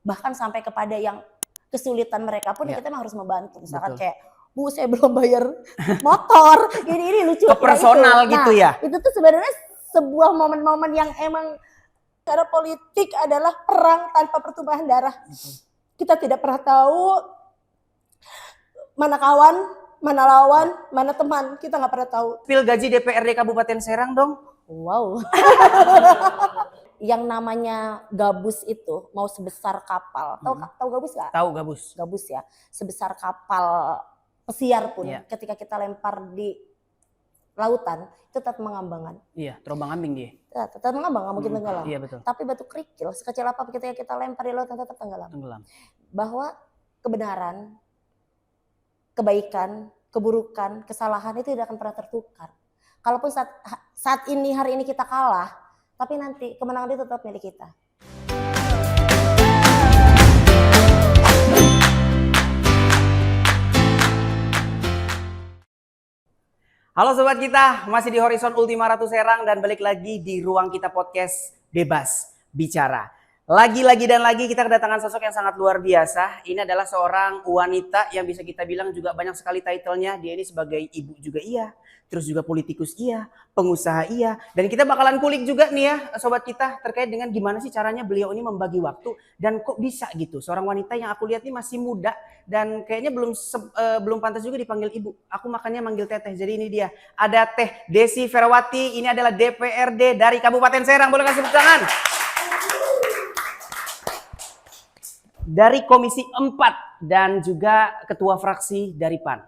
bahkan sampai kepada yang kesulitan mereka pun kita memang harus membantu. Misalkan Betul. kayak, Bu, saya belum bayar motor, ini lucu. Ke personal gitu ya. Itu tuh sebenarnya sebuah momen-momen yang emang cara politik adalah perang tanpa pertumpahan darah. Kita tidak pernah tahu mana kawan, mana lawan, mana teman, kita nggak pernah tahu. Pil gaji DPRD Kabupaten Serang dong. Wow. Yang namanya gabus itu mau sebesar kapal. Tahu gabus nggak? Tahu gabus. Gabus ya. Sebesar kapal pesiar pun ketika kita lempar di lautan itu tetap mengambang kan. Iya, terombang ambing dia. Tetap mengambang, nggak mungkin tenggelam. Iya betul. Tapi batu kerikil sekecil apa ketika kita lempar di lautan tetap tenggelam. Bahwa kebenaran, kebaikan, keburukan, kesalahan itu tidak akan pernah tertukar. Kalaupun saat ini, hari ini kita kalah, tapi nanti kemenangan itu tetap milik kita. Halo sobat kita, masih di Horizon Ultima Ratu Serang dan balik lagi di ruang kita podcast Bebas Bicara. Lagi-lagi dan lagi kita kedatangan sosok yang sangat luar biasa. Ini adalah seorang wanita yang bisa kita bilang juga banyak sekali title-nya. Dia ini sebagai ibu juga iya, terus juga politikus iya, pengusaha iya. Dan kita bakalan kulik juga nih ya sobat kita terkait dengan gimana sih caranya beliau ini membagi waktu. Dan kok bisa gitu, seorang wanita yang aku lihat ini masih muda dan kayaknya belum pantas juga dipanggil ibu. Aku makanya manggil teteh, jadi ini dia. Ada Teh Desi Ferawati, ini adalah DPRD dari Kabupaten Serang. Boleh kasih tepuk tangan? Dari Komisi 4 dan juga Ketua Fraksi dari PAN.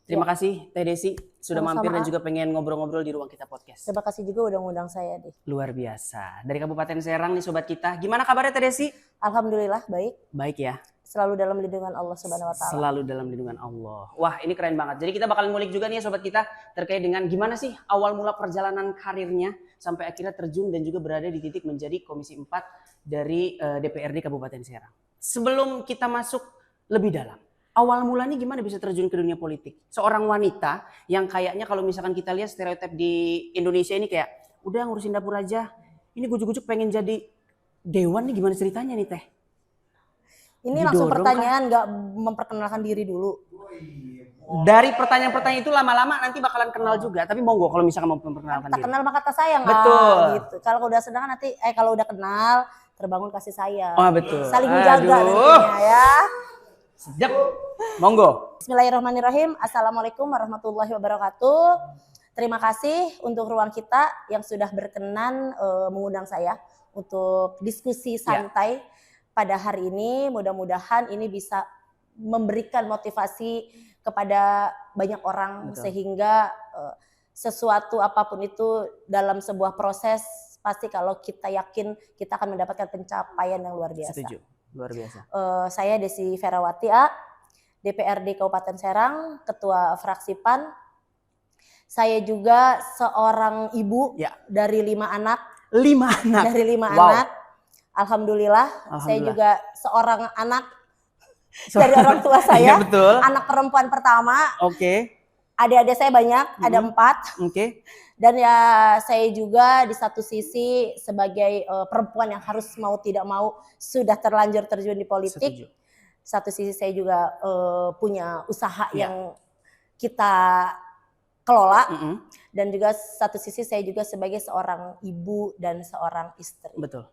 Terima kasih Teh Desi sudah mampir dan juga pengen ngobrol-ngobrol di ruang kita podcast. Terima kasih juga udah ngundang saya deh. Luar biasa. Dari Kabupaten Serang nih sobat kita. Gimana kabarnya Teh Desi? Alhamdulillah baik. Baik ya. Selalu dalam lindungan Allah Subhanahu wa taala. Selalu dalam lindungan Allah. Wah, ini keren banget. Jadi kita bakal ngulik juga nih ya sobat kita terkait dengan gimana sih awal mula perjalanan karirnya sampai akhirnya terjun dan juga berada di titik menjadi Komisi 4 dari DPRD Kabupaten Serang. Sebelum kita masuk lebih dalam, awal mulanya gimana bisa terjun ke dunia politik? Seorang wanita yang kayaknya kalau misalkan kita lihat stereotip di Indonesia ini kayak udah ngurusin dapur aja. Ini gujuk-gujuk pengen jadi dewan nih, gimana ceritanya nih Teh? Ini langsung pertanyaan, nggak memperkenalkan diri dulu. Dari pertanyaan-pertanyaan itu lama-lama nanti bakalan kenal juga. Tapi monggo kalau misalkan mau memperkenalkan diri. Tak kenal maka tak sayang. Betul. Gitu. Kalau udah sedang nanti, kalau udah kenal terbangun kasih sayang. Oh betul. Saling menjaga nantinya ya. Sejak. Monggo. Bismillahirrahmanirrahim. Assalamualaikum warahmatullahi wabarakatuh. Terima kasih untuk ruang kita yang sudah berkenan mengundang saya untuk diskusi santai pada hari ini. Mudah-mudahan ini bisa memberikan motivasi kepada banyak orang. Betul. Sehingga sesuatu apapun itu dalam sebuah proses pasti kalau kita yakin kita akan mendapatkan pencapaian yang luar biasa. Setuju, luar biasa. Saya Desi Ferawati, DPRD Kabupaten Serang, Ketua Fraksi PAN. Saya juga seorang ibu dari 5 anak. 5 anak? Dari 5 anak. Alhamdulillah, saya juga seorang anak dari orang tua saya. Iya, betul. Anak perempuan pertama. Oke. Adik-adik saya banyak, ada 4. Oke. Dan ya saya juga di satu sisi sebagai perempuan yang harus mau tidak mau sudah terlanjur terjun di politik. Setuju. Satu sisi saya juga punya usaha yang kita kelola. Dan juga satu sisi saya juga sebagai seorang ibu dan seorang istri. Betul.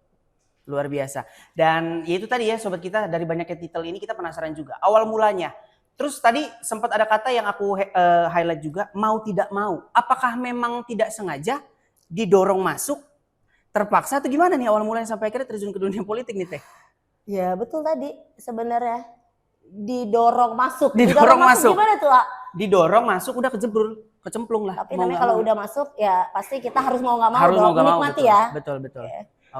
Luar biasa. Dan ya itu tadi ya sobat kita, dari banyaknya titel ini kita penasaran juga. Awal mulanya. Terus tadi sempat ada kata yang aku highlight juga, mau tidak mau. Apakah memang tidak sengaja didorong masuk, terpaksa atau gimana nih awal mulanya sampai akhirnya terjun ke dunia politik nih Teh? Ya betul tadi sebenarnya didorong masuk. Didorong masuk. Gimana tuh, Ak? Didorong masuk udah kecemplung lah. Tapi namanya kalau udah masuk ya pasti kita harus mau nggak mau harus dong, menikmati ya. Betul.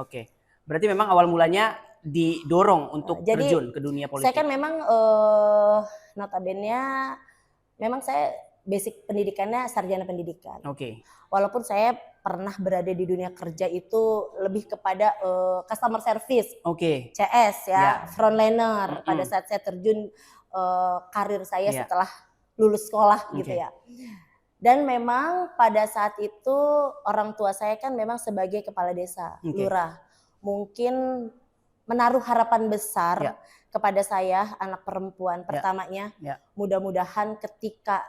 Oke. Berarti memang awal mulanya didorong untuk terjun ke dunia politik. Saya kan memang notabene memang saya basic pendidikannya sarjana pendidikan. Oke. Walaupun saya pernah berada di dunia kerja itu lebih kepada customer service. Oke. CS ya, frontliner pada saat saya terjun karir saya setelah lulus sekolah gitu ya. Dan memang pada saat itu orang tua saya kan memang sebagai kepala desa, lurah. Mungkin menaruh harapan besar Ya. kepada saya, anak perempuan. Pertamanya, mudah-mudahan ketika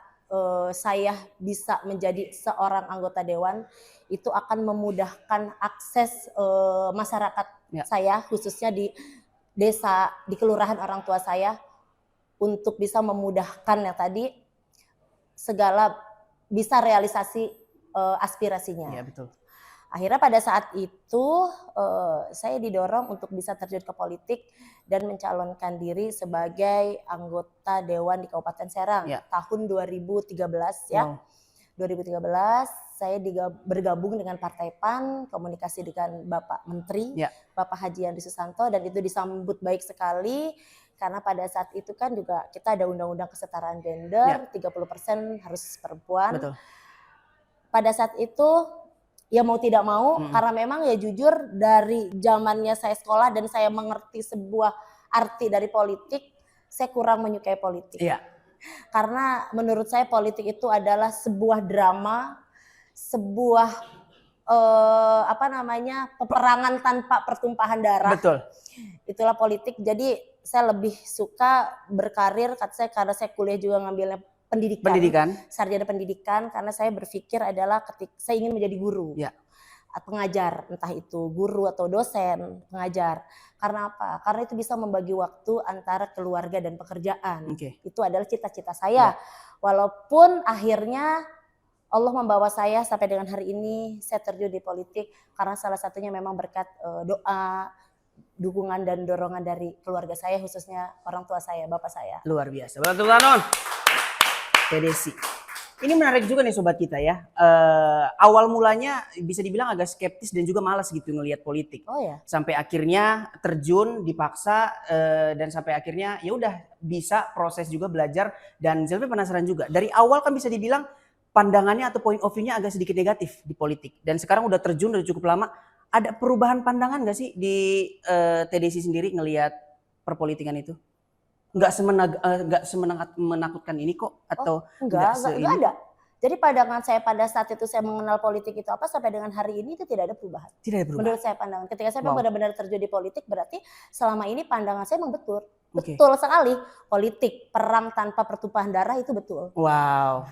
saya bisa menjadi seorang anggota dewan, itu akan memudahkan akses masyarakat saya, khususnya di desa, di kelurahan orang tua saya, untuk bisa memudahkan ya tadi segala bisa realisasi aspirasinya. Iya, betul. Akhirnya pada saat itu saya didorong untuk bisa terjun ke politik dan mencalonkan diri sebagai anggota dewan di Kabupaten Serang tahun 2013 ya. 2013 saya bergabung dengan Partai PAN, komunikasi dengan Bapak Menteri, Bapak Haji Yandri Susanto, dan itu disambut baik sekali karena pada saat itu kan juga kita ada undang-undang kesetaraan gender, 30% harus perempuan. Betul. Pada saat itu ya mau tidak mau, karena memang ya jujur dari zamannya saya sekolah dan saya mengerti sebuah arti dari politik, saya kurang menyukai politik. Iya. Karena menurut saya politik itu adalah sebuah drama, sebuah peperangan tanpa pertumpahan darah. Betul. Itulah politik. Jadi saya lebih suka berkarir, karena saya kuliah juga ngambilnya pendidikan, sarjana pendidikan, karena saya berpikir adalah ketika saya ingin menjadi guru, pengajar, entah itu guru atau dosen, pengajar. Karena apa? Karena itu bisa membagi waktu antara keluarga dan pekerjaan. Itu adalah cita-cita saya. Walaupun akhirnya Allah membawa saya sampai dengan hari ini saya terjun di politik karena salah satunya memang berkat doa, dukungan dan dorongan dari keluarga saya, khususnya orang tua saya, bapak saya. Luar biasa. Betul non. Teh Desi. Ini menarik juga nih sobat kita ya. Awal mulanya bisa dibilang agak skeptis dan juga malas gitu ngelihat politik. Sampai akhirnya terjun, dipaksa, dan sampai akhirnya ya udah bisa proses juga belajar, dan Zelvi penasaran juga. Dari awal kan bisa dibilang pandangannya atau point of view-nya agak sedikit negatif di politik, dan sekarang udah terjun udah cukup lama. Ada perubahan pandangan gak sih di Teh Desi sendiri ngelihat perpolitikan itu? Nggak menakutkan ini kok, atau enggak ada. Jadi pandangan saya pada saat itu saya mengenal politik itu apa, sampai dengan hari ini itu tidak ada perubahan. Tidak ada perubahan. Menurut saya pandangan ketika saya benar-benar terjun di politik, berarti selama ini pandangan saya memang betul. Betul sekali. Politik perang tanpa pertumpahan darah itu betul. Wow.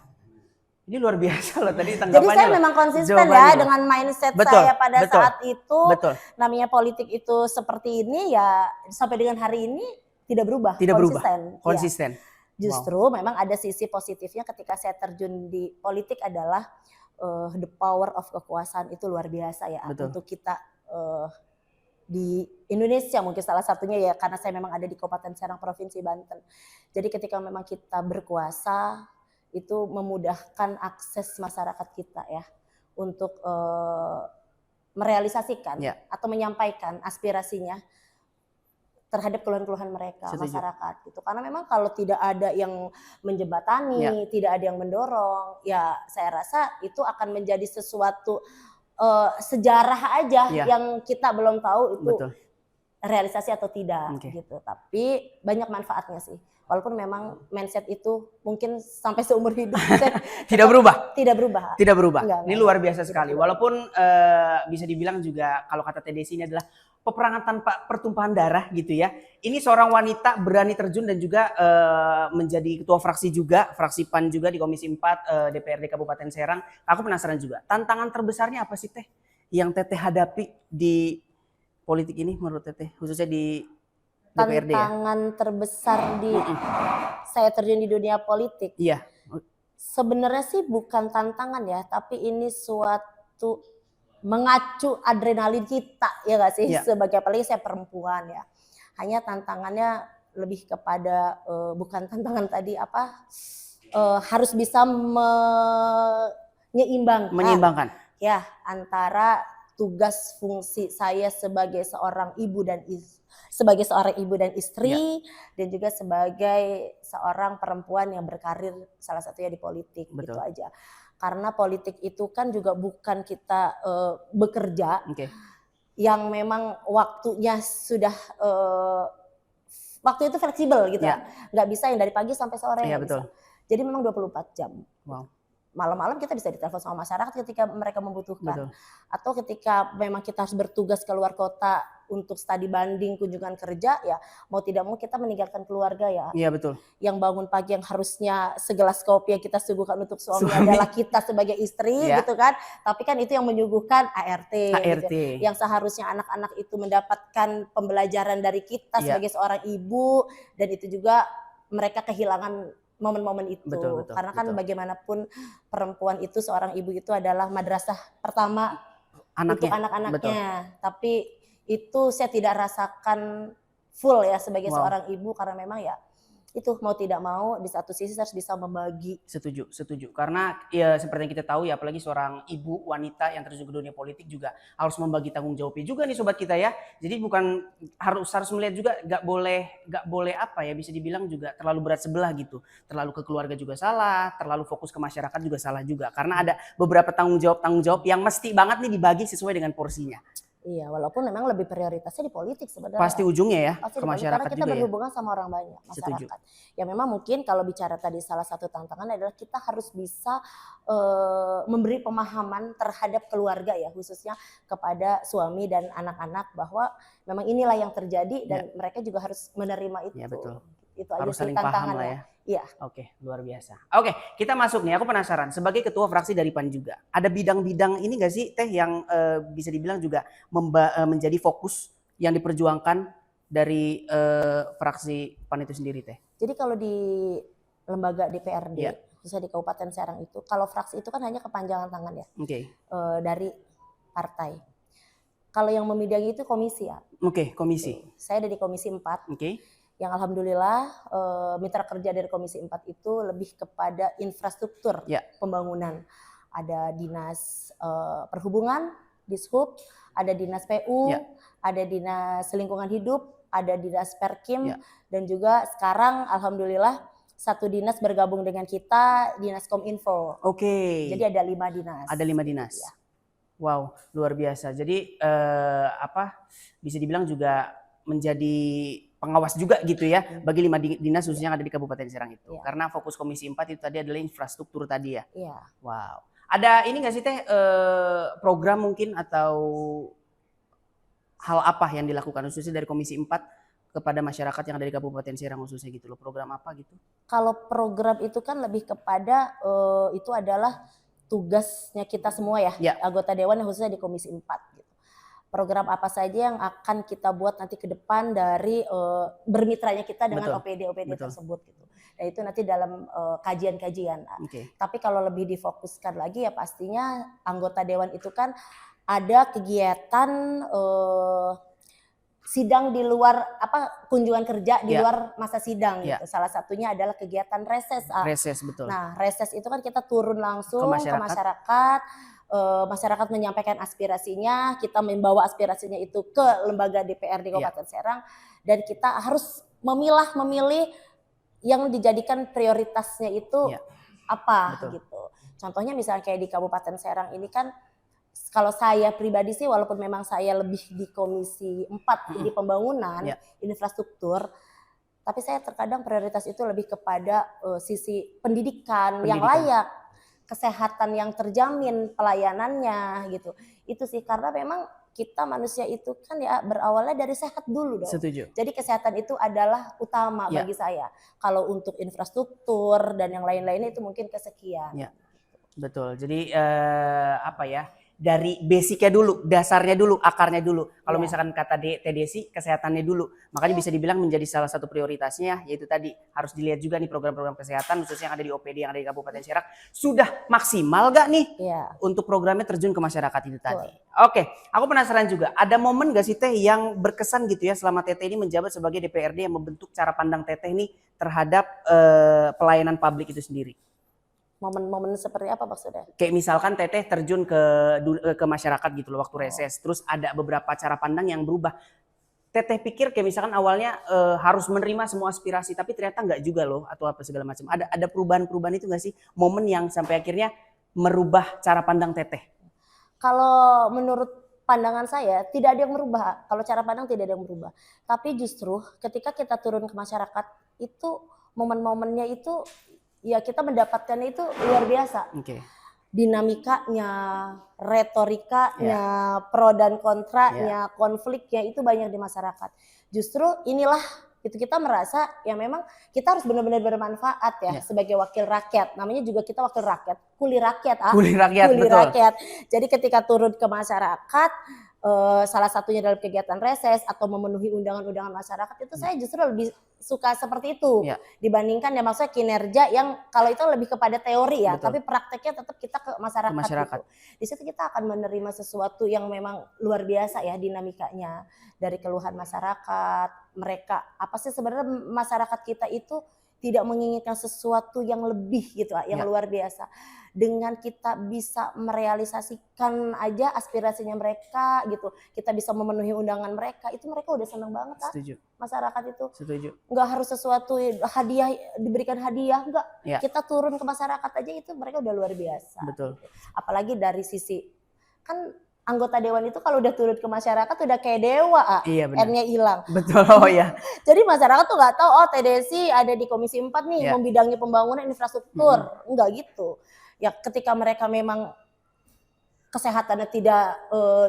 Ini luar biasa loh tadi tanggapannya. Jadi saya memang konsisten ya dengan mindset saya pada saat itu. Namanya politik itu seperti ini ya, sampai dengan hari ini tidak berubah. Konsisten. Justru memang ada sisi positifnya ketika saya terjun di politik adalah the power of kekuasaan itu luar biasa ya. Untuk kita di Indonesia mungkin salah satunya ya, karena saya memang ada di Kabupaten Serang, Provinsi Banten. Jadi ketika memang kita berkuasa itu memudahkan akses masyarakat kita ya untuk merealisasikan atau menyampaikan aspirasinya terhadap keluhan-keluhan mereka, masyarakat gitu. Karena memang kalau tidak ada yang menjembatani, tidak ada yang mendorong, ya saya rasa itu akan menjadi sesuatu sejarah aja yang kita belum tahu itu realisasi atau tidak gitu. Tapi banyak manfaatnya sih. Walaupun memang mindset itu mungkin sampai seumur hidup tidak berubah. Enggak. Ini luar biasa sekali. Walaupun bisa dibilang juga kalau kata Teh Desi ini adalah peperangan tanpa pertumpahan darah gitu ya. Ini seorang wanita berani terjun dan juga menjadi ketua fraksi juga, fraksi PAN juga di Komisi 4 DPRD Kabupaten Serang. Aku penasaran juga, tantangan terbesarnya apa sih Teh yang Teteh hadapi di politik ini menurut Teteh, khususnya di DPRD ya? Tantangan terbesar di saya terjun di dunia politik. Iya. Sebenarnya sih bukan tantangan ya, tapi ini suatu mengacu adrenalin kita ya gak sih, sebagai apalagi saya perempuan ya. Hanya tantangannya lebih kepada bukan tantangan tadi harus bisa menyeimbangkan ya antara tugas fungsi saya sebagai seorang ibu dan istri dan juga sebagai seorang perempuan yang berkarir salah satunya di politik. Gitu aja. Karena politik itu kan juga bukan kita bekerja yang memang waktunya sudah waktu itu fleksibel gitu ya. Nggak bisa yang dari pagi sampai sore. Bisa. Jadi memang 24 jam. Wow. malam-malam kita bisa ditelepon sama masyarakat ketika mereka membutuhkan. Betul. Atau ketika memang kita harus bertugas keluar kota untuk studi banding, kunjungan kerja, ya mau tidak mau kita meninggalkan keluarga ya. Iya betul. Yang bangun pagi yang harusnya segelas kopi yang kita suguhkan untuk suami adalah kita sebagai istri gitu kan. Tapi kan itu yang menyuguhkan ART. Gitu. Yang seharusnya anak-anak itu mendapatkan pembelajaran dari kita sebagai seorang ibu, dan itu juga mereka kehilangan momen-momen itu. Betul, karena kan bagaimanapun perempuan itu, seorang ibu itu adalah madrasah pertama untuk anak-anaknya. Tapi itu saya tidak rasakan full ya sebagai seorang ibu, karena memang ya itu mau tidak mau di satu sisi harus bisa membagi. Setuju. Karena ya seperti yang kita tahu ya, apalagi seorang ibu wanita yang terjun ke dunia politik juga harus membagi tanggung jawabnya juga nih sobat kita ya. Jadi bukan harus melihat juga, nggak boleh apa ya, bisa dibilang juga terlalu berat sebelah gitu. Terlalu ke keluarga juga salah, terlalu fokus ke masyarakat juga salah juga. Karena ada beberapa tanggung jawab yang mesti banget nih dibagi sesuai dengan porsinya. Iya, walaupun memang lebih prioritasnya di politik sebenarnya. Pasti ujungnya ya, pasti ke masyarakat karena kita berhubungan sama orang banyak, masyarakat. Setuju. Ya memang mungkin kalau bicara tadi salah satu tantangan adalah kita harus bisa memberi pemahaman terhadap keluarga ya, khususnya kepada suami dan anak-anak, bahwa memang inilah yang terjadi dan mereka juga harus menerima itu. Ya betul. Itu aja harus sih saling paham lah ya. Iya. Oke, luar biasa. Oke, kita masuk nih. Aku penasaran, sebagai ketua fraksi dari PAN juga, ada bidang-bidang ini nggak sih Teh yang bisa dibilang juga menjadi fokus yang diperjuangkan dari fraksi PAN itu sendiri Teh? Jadi kalau di lembaga DPRD, khususnya di Kabupaten Serang itu, kalau fraksi itu kan hanya kepanjangan tangan ya, dari partai. Kalau yang membidangi itu komisi ya. Oke, komisi. Saya ada di Komisi 4. Oke. Yang alhamdulillah mitra kerja dari Komisi 4 itu lebih kepada infrastruktur pembangunan. Ada dinas perhubungan, Dishub, ada dinas PU, ada dinas lingkungan hidup, ada dinas Perkim, dan juga sekarang alhamdulillah satu dinas bergabung dengan kita, dinas Kominfo. Oke. Jadi ada 5 dinas. Ada 5 dinas. Ya. Wow, luar biasa. Jadi bisa dibilang juga menjadi pengawas juga gitu ya bagi 5 dinas khususnya yang ada di Kabupaten Serang itu. Karena fokus Komisi 4 itu tadi adalah infrastruktur tadi ya. Iya. Wow. Ada ini nggak sih Teh program mungkin atau hal apa yang dilakukan khususnya dari Komisi 4 kepada masyarakat yang ada di Kabupaten Serang khususnya gitu loh, program apa gitu? Kalau program itu kan lebih kepada itu adalah tugasnya kita semua ya, anggota dewan yang khususnya di Komisi 4 gitu. Program apa saja yang akan kita buat nanti ke depan dari bermitranya kita dengan OPD tersebut gitu. Dan itu nanti dalam kajian-kajian. Tapi kalau lebih difokuskan lagi ya pastinya anggota dewan itu kan ada kegiatan sidang di luar kunjungan kerja di luar masa sidang gitu. Salah satunya adalah kegiatan reses. Reses betul. Nah, reses itu kan kita turun langsung ke masyarakat. Masyarakat menyampaikan aspirasinya, kita membawa aspirasinya itu ke lembaga DPRD Kabupaten Serang, dan kita harus memilih yang dijadikan prioritasnya itu apa gitu. Contohnya misalnya kayak di Kabupaten Serang ini kan, kalau saya pribadi sih walaupun memang saya lebih di Komisi 4 di pembangunan infrastruktur, tapi saya terkadang prioritas itu lebih kepada sisi pendidikan yang layak, kesehatan yang terjamin, pelayanannya gitu. Itu sih, karena memang kita manusia itu kan ya berawalnya dari sehat dulu dong. Setuju. Jadi kesehatan itu adalah utama bagi saya. Kalau untuk infrastruktur dan yang lain-lainnya itu mungkin kesekian. Ya. Betul. Jadi dari basicnya dulu, dasarnya dulu, akarnya dulu. Kalau misalkan kata TDC, kesehatannya dulu. Makanya bisa dibilang menjadi salah satu prioritasnya, yaitu tadi harus dilihat juga nih program-program kesehatan khususnya yang ada di OPD yang ada di Kabupaten Serang sudah maksimal gak nih untuk programnya terjun ke masyarakat itu tadi. Oke, aku penasaran juga, ada momen gak sih Teh yang berkesan gitu ya selama Teteh ini menjabat sebagai DPRD yang membentuk cara pandang Teteh nih terhadap pelayanan publik itu sendiri? Momen-momen seperti apa maksudnya? Kayak misalkan Teteh terjun ke masyarakat gitu loh waktu reses, terus ada beberapa cara pandang yang berubah. Teteh pikir kayak misalkan awalnya harus menerima semua aspirasi, tapi ternyata nggak juga loh atau apa segala macam. Ada perubahan-perubahan itu nggak sih? Momen yang sampai akhirnya merubah cara pandang Teteh? Kalau menurut pandangan saya tidak ada yang merubah. Kalau cara pandang tidak ada yang berubah. Tapi justru ketika kita turun ke masyarakat itu momen-momennya itu ya kita mendapatkannya itu luar biasa. Oke. Dinamikanya, retorikanya, pro dan kontranya, konfliknya itu banyak di masyarakat. Justru inilah itu kita merasa ya memang kita harus benar-benar bermanfaat ya sebagai wakil rakyat. Namanya juga kita wakil rakyat, kuli rakyat, Kuli rakyat, kuli betul. rakyat. Jadi ketika turun ke masyarakat, salah satunya dalam kegiatan reses atau memenuhi undangan-undangan masyarakat, itu saya justru lebih suka seperti itu dibandingkan ya maksudnya kinerja yang kalau itu lebih kepada teori ya, tapi prakteknya tetap kita ke masyarakat. Gitu. Di situ kita akan menerima sesuatu yang memang luar biasa ya dinamikanya, dari keluhan masyarakat, mereka apa sih sebenarnya masyarakat kita itu tidak menginginkan sesuatu yang lebih gitu, yang luar biasa. Dengan kita bisa merealisasikan aja aspirasinya mereka gitu, kita bisa memenuhi undangan mereka, itu mereka udah seneng banget. Setuju. Masyarakat itu. Setuju. Nggak harus sesuatu hadiah, diberikan hadiah, enggak. Kita turun ke masyarakat aja itu mereka udah luar biasa. Betul. Gitu. Apalagi dari sisi, kan anggota dewan itu kalau udah turun ke masyarakat udah kayak dewa, iya, N-nya hilang. Betul, oh ya. Jadi masyarakat tuh nggak tahu, oh TDSI ada di Komisi 4 nih, membidangi pembangunan infrastruktur. Enggak gitu. Ya ketika mereka memang kesehatannya tidak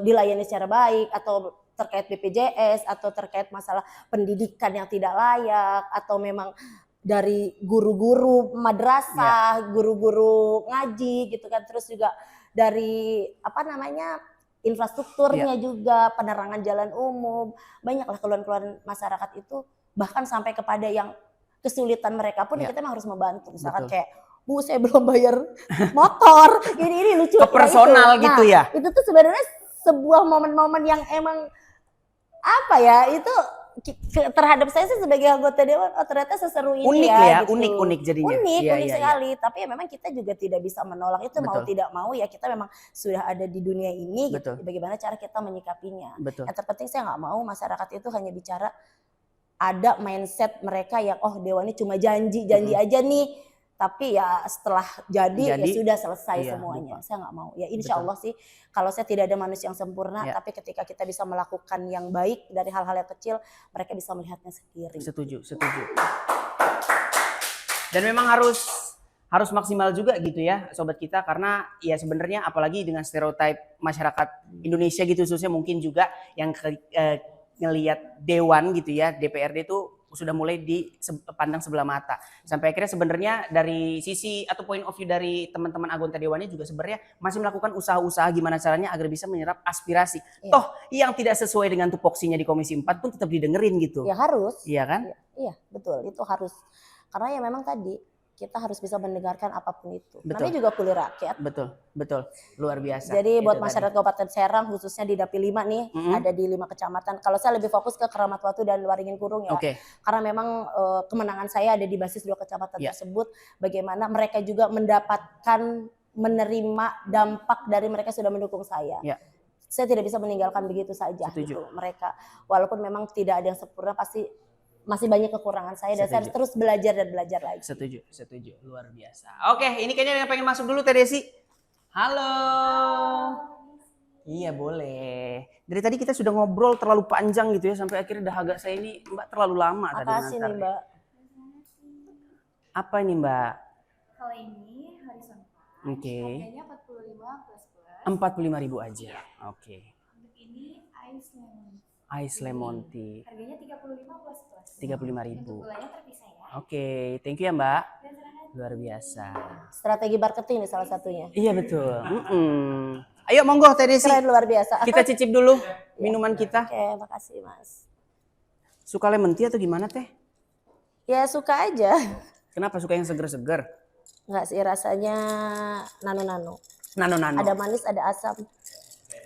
dilayani secara baik, atau terkait BPJS, atau terkait masalah pendidikan yang tidak layak, atau memang dari guru-guru madrasah, guru-guru ngaji gitu kan, terus juga dari apa namanya infrastrukturnya juga, penerangan jalan umum, banyaklah keluhan-keluhan masyarakat itu, bahkan sampai kepada yang kesulitan mereka pun kita memang harus membantu, misalkan kayak Bu saya belum bayar motor, ini lucu. Ke personal gitu ya. Itu tuh sebenarnya sebuah momen-momen yang emang apa ya, itu terhadap saya sih sebagai anggota dewan, oh ternyata seseru ini unik gitu. Unik jadinya. Unik sekali. Tapi ya memang kita juga tidak bisa menolak itu. Mau tidak mau ya kita memang sudah ada di dunia ini. Gitu. Bagaimana cara kita menyikapinya. Yang terpenting saya nggak mau masyarakat itu hanya bicara ada mindset mereka yang oh dewan ini cuma janji aja nih. Tapi ya setelah jadi ya sudah selesai semuanya. Saya nggak mau. Ya insya Allah sih kalau saya tidak ada manusia yang sempurna, tapi ketika kita bisa melakukan yang baik dari hal-hal yang kecil, mereka bisa melihatnya sendiri. Setuju. Dan memang harus maksimal juga gitu ya sobat kita, karena ya sebenarnya apalagi dengan stereotip masyarakat Indonesia gitu khususnya mungkin juga yang ngelihat dewan gitu ya, DPRD itu sudah mulai dipandang sebelah mata. Sampai akhirnya sebenarnya dari sisi atau point of view dari teman-teman anggota dewannya juga sebenarnya masih melakukan usaha-usaha gimana caranya agar bisa menyerap aspirasi. Toh yang tidak sesuai dengan tupoksinya di Komisi 4 pun tetap didengerin gitu. Ya harus. Iya kan? Iya, betul. Itu harus. Karena ya memang tadi kita harus bisa mendengarkan apapun itu. Namanya juga kuli rakyat. Betul. Luar biasa. Jadi buat masyarakat Kabupaten Serang khususnya di Dapil 5 nih, ada di 5 kecamatan. Kalau saya lebih fokus ke Keramat Watu dan Waringin Kurung ya. Karena memang kemenangan saya ada di basis 2 kecamatan tersebut. Bagaimana mereka juga mendapatkan menerima dampak dari mereka sudah mendukung saya. Saya tidak bisa meninggalkan begitu saja gitu. Mereka walaupun memang tidak ada yang sempurna, pasti masih banyak kekurangan saya dan saya harus terus belajar dan belajar lagi. Setuju. Luar biasa. Oke, ini kayaknya yang pengen masuk dulu Teh Desi. Halo. Iya boleh. Dari tadi kita sudah ngobrol terlalu panjang gitu ya, sampai akhirnya dahaga saya ini Mbak terlalu lama tadi. Makasih nih Mbak. Apa ini Mbak? Kalau ini horizontal. Harganya 45 plus. 45.000 aja. Oke. Untuk ini ice lemon. Ice lemon tea. Harganya 35 plus. 35.000. Untuk gulanya terpisah ya. Oke, thank you ya Mbak. Luar biasa. Strategi marketing nih salah satunya. Iya betul. Ayo monggo Teh Desi. Keren, luar biasa. Kita cicip dulu minuman kita. Oke, makasih Mas. Suka lemon tea atau gimana Teh? Ya suka aja. Kenapa suka yang seger-seger? Enggak sih, rasanya nano-nano. Nano-nano. Ada manis, ada asam.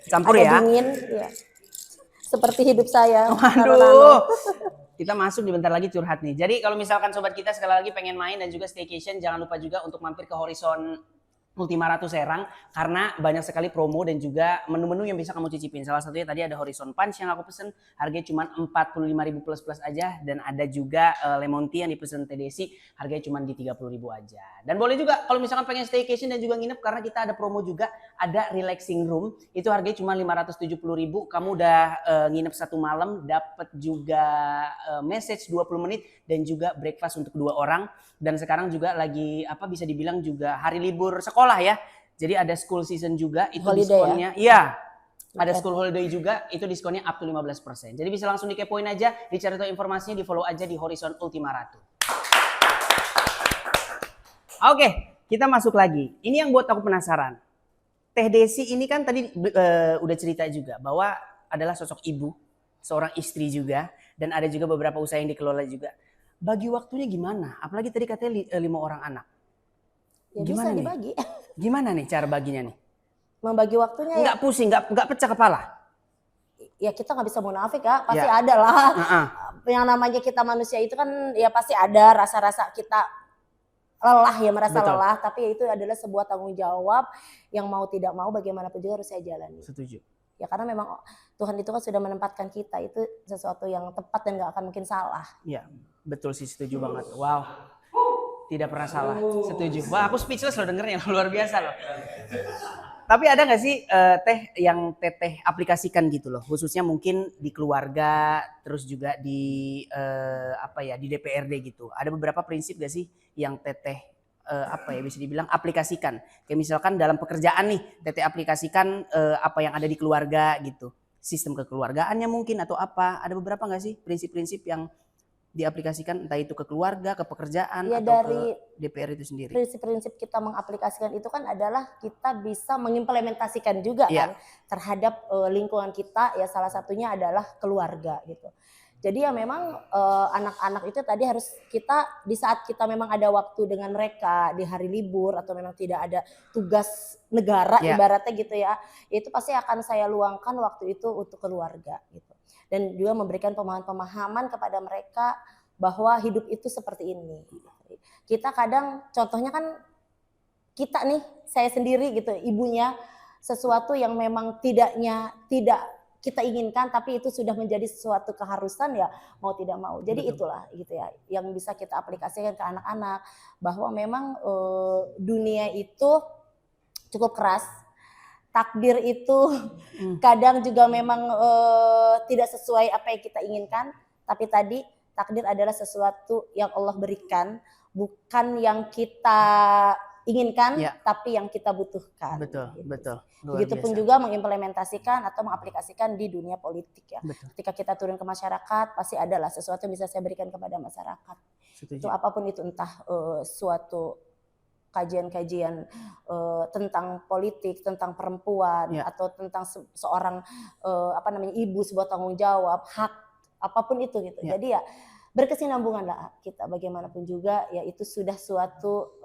Campur ada ya? Dingin, ya. Seperti hidup saya. Waduh. Kita masuk di bentar lagi curhat nih. Jadi kalau misalkan sobat kita sekali lagi pengen main dan juga staycation, jangan lupa juga untuk mampir ke Horizon Ultima Ratu Serang karena banyak sekali promo dan juga menu-menu yang bisa kamu cicipin. Salah satunya tadi ada Horizon Punch yang aku pesen, harganya cuma 45.000 plus aja, dan ada juga lemon tea yang dipesen Teh Desi, harganya cuma di 30.000 aja. Dan boleh juga kalau misalkan pengen staycation dan juga nginep, karena kita ada promo juga, ada relaxing room, itu harganya cuma 570.000. Kamu udah nginep 1 malam, dapat juga message 20 menit dan juga breakfast untuk 2 orang. Dan sekarang juga lagi bisa dibilang juga hari libur sekolah ya. Jadi ada school season juga, itu Holiday diskonnya. Iya. Ada Okay. school holiday juga, itu diskonnya up to 15%. Jadi bisa langsung dikepoin aja, dicari tahu informasinya, di follow aja di Horizon Ultima Ratu. Oke, kita masuk lagi. Ini yang buat aku penasaran. Teh Desi ini kan tadi udah cerita juga bahwa adalah sosok ibu, seorang istri juga, dan ada juga beberapa usaha yang dikelola juga. Bagi waktunya gimana? Apalagi tadi katanya 5 orang anak. Ya Gimana bisa nih? dibagi. Gimana nih cara baginya nih? Membagi waktunya ya. Nggak pusing, nggak pecah kepala? Ya kita nggak bisa munafik ya, pasti Ya. ada lah. Heeh. Yang namanya kita manusia itu kan ya pasti ada rasa-rasa kita lelah ya, merasa Betul. lelah, tapi itu adalah sebuah tanggung jawab yang mau tidak mau bagaimanapun juga harus saya jalani. Setuju. Ya karena memang Tuhan itu kan sudah menempatkan kita, itu sesuatu yang tepat dan nggak akan mungkin salah. Ya, betul sih, setuju banget. Wow. Tidak pernah salah. Setuju. Wah, aku speechless loh dengernya, luar biasa loh. Tapi ada nggak sih Teh yang Teteh aplikasikan gitu loh, khususnya mungkin di keluarga, terus juga di di DPRD gitu. Ada beberapa prinsip gak sih yang Teteh bisa dibilang aplikasikan? Kayak misalkan dalam pekerjaan nih, Teteh aplikasikan apa yang ada di keluarga gitu. Sistem kekeluargaannya mungkin atau apa? Ada beberapa nggak sih prinsip-prinsip yang diaplikasikan, entah itu ke keluarga, ke pekerjaan, Ya atau dari ke DPR itu sendiri? prinsip-prinsip kita mengaplikasikan itu kan adalah kita bisa mengimplementasikan juga kan terhadap lingkungan kita, ya salah satunya adalah keluarga gitu. Jadi ya memang anak-anak itu tadi harus kita di saat kita memang ada waktu dengan mereka di hari libur atau memang tidak ada tugas negara ibaratnya gitu ya, itu pasti akan saya luangkan waktu itu untuk keluarga gitu. Dan juga memberikan pemahaman-pemahaman kepada mereka bahwa hidup itu seperti ini. Kita kadang contohnya kan kita nih, saya sendiri gitu, ibunya sesuatu yang memang tidak kita inginkan tapi itu sudah menjadi sesuatu keharusan ya mau tidak mau. Jadi itulah gitu ya yang bisa kita aplikasikan ke anak-anak bahwa memang dunia itu cukup keras. Takdir itu kadang juga memang tidak sesuai apa yang kita inginkan, tapi tadi takdir adalah sesuatu yang Allah berikan, bukan yang kita inginkan, tapi yang kita butuhkan. Betul, gitu. betul. Begitupun juga mengimplementasikan atau mengaplikasikan di dunia politik ya. Betul. Ketika kita turun ke masyarakat, pasti adalah sesuatu yang bisa saya berikan kepada masyarakat. Setuju. Itu apapun itu, entah suatu kajian-kajian tentang politik, tentang perempuan, atau tentang seorang ibu, sebuah tanggung jawab, hak, apapun itu gitu. Jadi ya berkesinambungan lah kita bagaimanapun juga, ya itu sudah suatu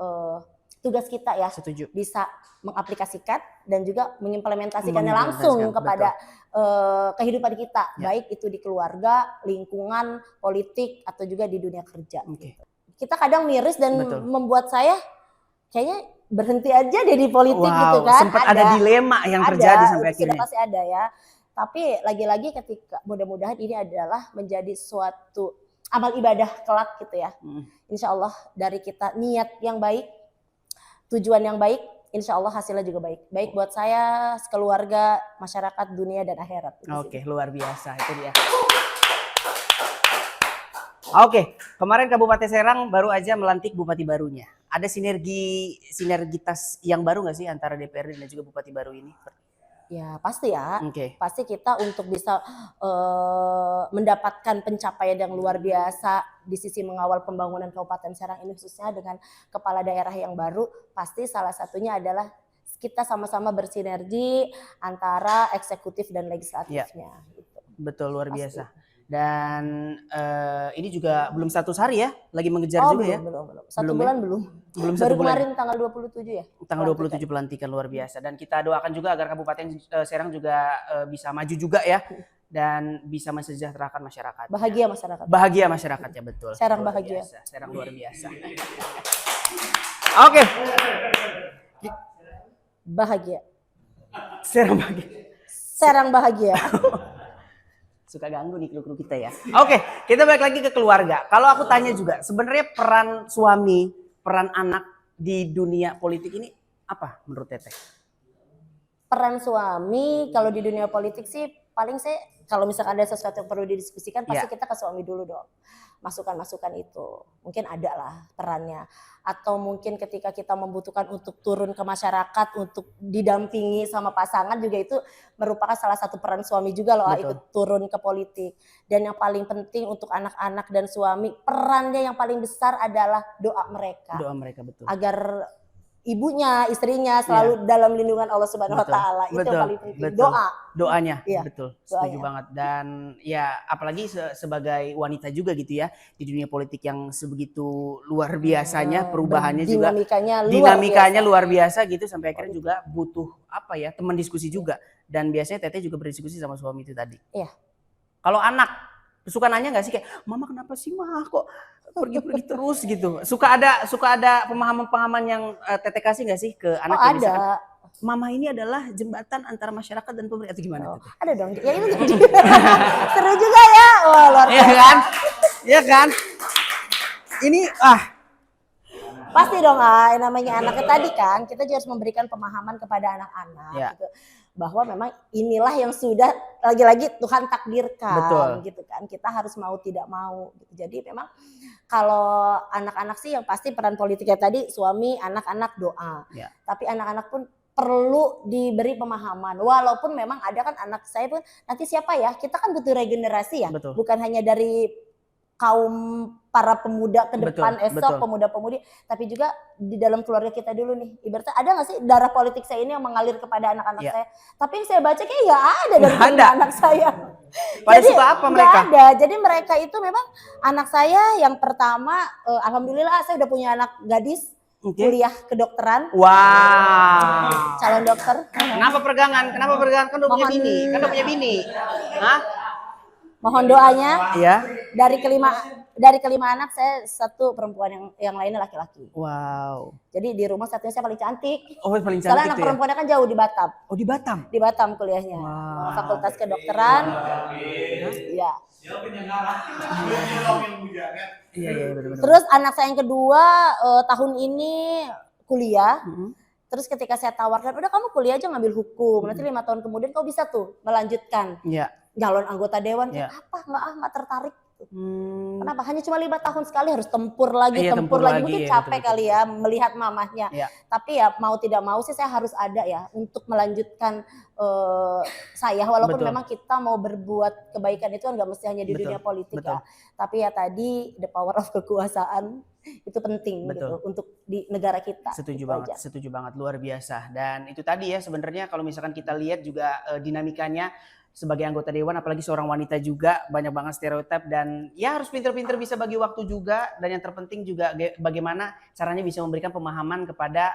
tugas kita ya. Setuju. Bisa mengaplikasikan dan juga mengimplementasikannya langsung kepada kehidupan kita, baik itu di keluarga, lingkungan, politik, atau juga di dunia kerja. Gitu. Kita kadang miris dan membuat saya kayaknya berhenti aja deh di politik gitu kan. Sempat ada dilema yang terjadi sampai akhirnya. Sudah pasti ada ya. Tapi lagi-lagi ketika mudah-mudahan ini adalah menjadi suatu amal ibadah kelak gitu ya. Insya Allah dari kita niat yang baik, tujuan yang baik, insya Allah hasilnya juga baik. Baik buat saya, keluarga, masyarakat, dunia, dan akhirat. Oke, luar biasa itu dia. Oke, kemarin Kabupaten Serang baru aja melantik bupati barunya. Ada sinergitas yang baru nggak sih antara DPRD dan juga bupati baru ini? Ya pasti ya, Okay. Pasti kita untuk bisa mendapatkan pencapaian yang luar biasa di sisi mengawal pembangunan Kabupaten Serang ini khususnya dengan kepala daerah yang baru, pasti salah satunya adalah kita sama-sama bersinergi antara eksekutif dan legislatifnya. Ya. Gitu. Betul, luar Pasti. biasa. Dan ini juga belum 100 hari ya, lagi mengejar juga ya? Belum. Satu bulan belum. Belum Baru 1 bulan. kemarin tanggal 27 ya? Tanggal 27 pelantikan, luar biasa. Dan kita doakan juga agar Kabupaten Serang juga bisa maju juga ya. Dan bisa mensejahterakan masyarakat. Bahagia masyarakat. Bahagia masyarakatnya, betul. Serang luar bahagia. Biasa. Serang luar biasa. Oke. bahagia. Serang bahagia. Bahagia. Suka ganggu nih kru-kru kita ya. Oke, kita balik lagi ke keluarga. Kalau aku tanya juga, sebenarnya peran suami, peran anak di dunia politik ini apa menurut Teteh? Peran suami kalau di dunia politik sih paling saya kalau misalkan ada sesuatu yang perlu didiskusikan pasti kita ke suami dulu dong. Masukan-masukan itu mungkin ada lah perannya, atau mungkin ketika kita membutuhkan untuk turun ke masyarakat untuk didampingi sama pasangan juga itu merupakan salah satu peran suami juga loh. Betul. Ikut turun ke politik. Dan yang paling penting untuk anak-anak dan suami, perannya yang paling besar adalah doa mereka Doa mereka, betul. agar ibunya, istrinya selalu dalam lindungan Allah Subhanahu wa taala. Itu yang paling penting. Betul. Doa. Doanya, Iya, betul. Setuju doanya. banget. Dan ya apalagi sebagai wanita juga gitu ya, di dunia politik yang sebegitu luar biasanya, perubahannya juga dinamikanya luar biasa gitu, sampai akhirnya juga butuh apa ya, teman diskusi juga. Dan biasanya Teteh juga berdiskusi sama suami itu tadi. Iya. Kalau anak suka nanya nggak sih kayak, mama kenapa sih mah kok pergi-pergi terus gitu? Suka ada pemahaman-pemahaman yang Teteh kasih nggak sih ke anak? Oh, yang misalkan, ada. mama ini adalah jembatan antara masyarakat dan pemerintah, atau gimana? Oh, Teteh? ada dong. Ya itu juga. Seru juga ya. Wah, luar Iya biasa. kan? Iya kan? Ini Pasti dong, namanya anaknya tadi kan, kita juga harus memberikan pemahaman kepada anak-anak Ya. gitu. Bahwa memang inilah yang sudah lagi-lagi Tuhan takdirkan. Betul. Gitu kan. Kita harus mau tidak mau gitu. Jadi memang kalau anak-anak sih yang pasti peran politiknya tadi suami, anak-anak doa. Ya. Tapi anak-anak pun perlu diberi pemahaman. Walaupun memang ada kan anak saya pun nanti siapa ya? Kita kan butuh regenerasi ya. Betul. Bukan hanya dari kaum para pemuda ke depan Betul, esok, betul. pemuda-pemudi, tapi juga di dalam keluarga kita dulu nih. Ibaratnya ada nggak sih darah politik saya ini yang mengalir kepada anak-anak Ya. saya? Tapi yang saya baca kayak nggak ada dari Nggak ada. anak saya. Pada suka apa mereka? Nggak ada. Jadi mereka itu memang anak saya yang pertama, alhamdulillah saya udah punya anak gadis Oke. kuliah kedokteran, Wow. calon dokter. Kenapa peregangan? Kan udah punya Mohon- bini. Hah? Mohon doanya. Iya. Dari kelima anak saya satu perempuan, yang lainnya laki-laki. Wow. Jadi di rumah satunya saya paling cantik. Oh, paling Soalnya cantik anak tuh ya. perempuannya kan jauh di Batam. Oh, di Batam. Di Batam kuliahnya. Wow. Fakultas kedokteran. Iya. Iya, benar-benar. Terus anak saya yang kedua tahun ini kuliah. Mm-mm. Terus ketika saya tawarkan, udah kamu kuliah aja ngambil hukum. Nanti 5 tahun kemudian kau bisa tuh melanjutkan Iya. calon anggota dewan. Iya. Apa? Nggak tertarik. Hmm. Kenapa? Hanya cuma 5 tahun sekali harus tempur lagi, Iya, tempur lagi, Mungkin ya, capek betul-betul. kali ya melihat mamahnya. Iya. Tapi ya mau tidak mau sih saya harus ada ya untuk melanjutkan saya. Walaupun Betul. memang kita mau berbuat kebaikan itu kan nggak mesti hanya di Betul, dunia politik betul. ya. Tapi ya tadi the power of kekuasaan itu penting Betul. gitu untuk di negara kita. Setuju Itu banget, aja. setuju banget, luar biasa. Dan itu tadi ya sebenarnya kalau misalkan kita lihat juga dinamikanya sebagai anggota dewan, apalagi seorang wanita juga banyak banget stereotip, dan ya harus pinter-pinter bisa bagi waktu juga, dan yang terpenting juga bagaimana caranya bisa memberikan pemahaman kepada